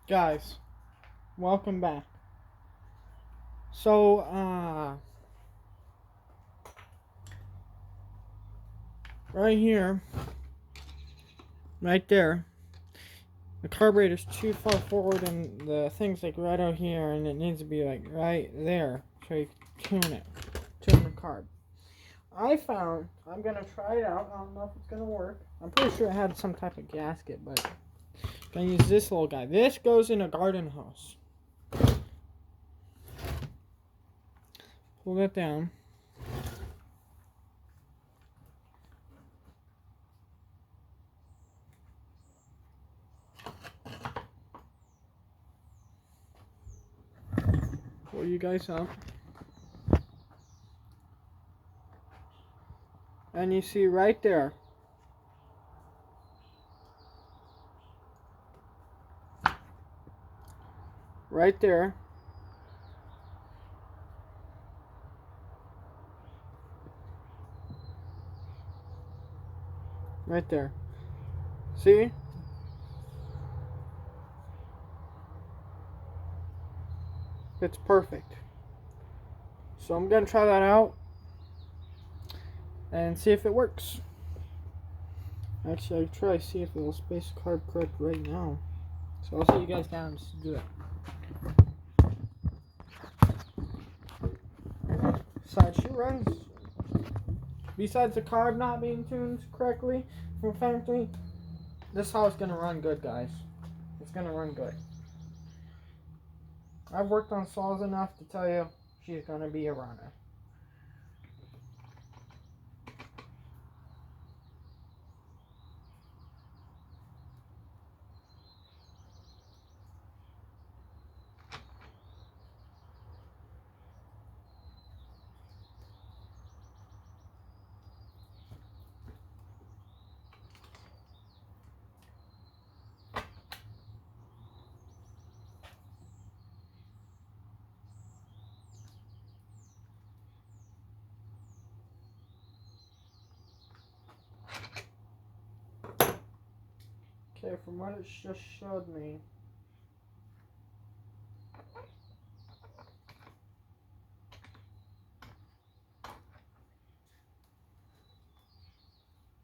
Guys, welcome back. So, right here, right there, the carburetor's too far forward and the thing's like right out here and it needs to be like right there so you can tune the carb. I'm gonna try it out. I don't know if it's gonna work. I'm pretty sure it had some type of gasket, but I'm gonna use this little guy. This goes in a garden hose. Pull that down. Pull you guys up. And you see right there. Right there. Right there. See? It's perfect. So I'm going to try that out and see if it works. Actually, I'll try to see if it will space carb correct right now. So I'll see you guys down to do it. Side she runs. Besides the carb not being tuned correctly from factory, this how it's going to run good, guys. It's going to run good. I've worked on saws enough to tell you she's going to be a runner. Okay, from what it just showed me,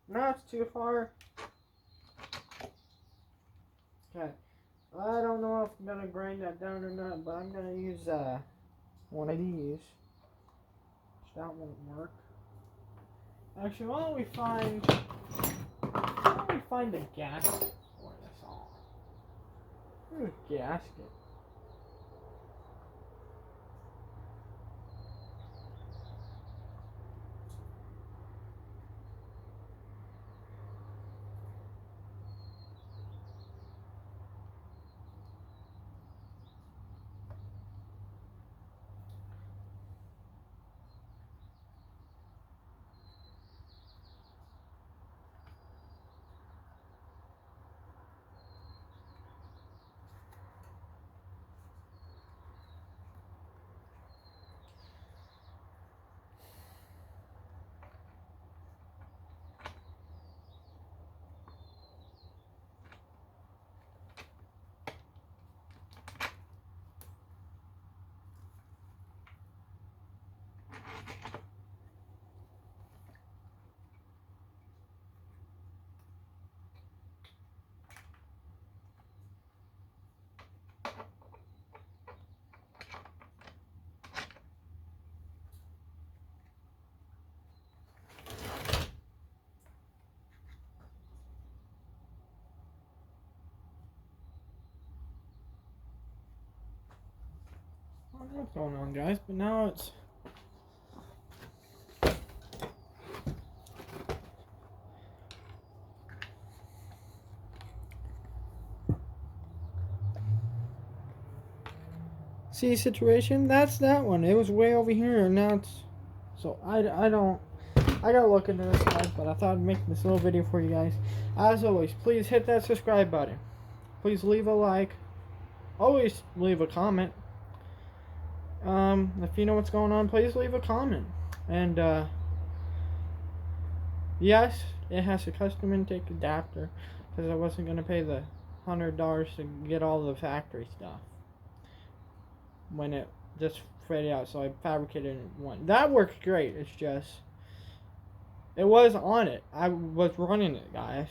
no, it's too far. Okay, I don't know if I'm gonna grind that down or not, but I'm gonna use one of these. That won't work. Actually, why don't we find a gasket for this all? Where's a gasket? I don't know what's going on, guys, but now it's... See, situation? That's that one. It was way over here, and now it's... So, I don't... I gotta look into this, guys, but I thought I'd make this little video for you guys. As always, please hit that subscribe button. Please leave a like. Always leave a comment. If you know what's going on, please leave a comment. And, yes, it has a custom intake adapter, because I wasn't going to pay the $100 to get all the factory stuff when it just faded out. So I fabricated one. That works great. It's just it was on it. I was running it, guys.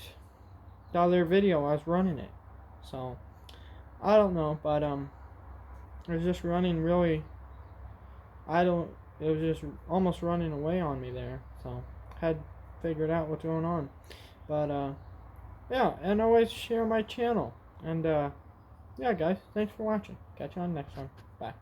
The other video I was running it. So I don't know, but it was just running really. I don't. It was just almost running away on me there. So had figured out what's going on. But yeah, and always share my channel. And yeah, guys, thanks for watching. Catch you on the next one. Bye.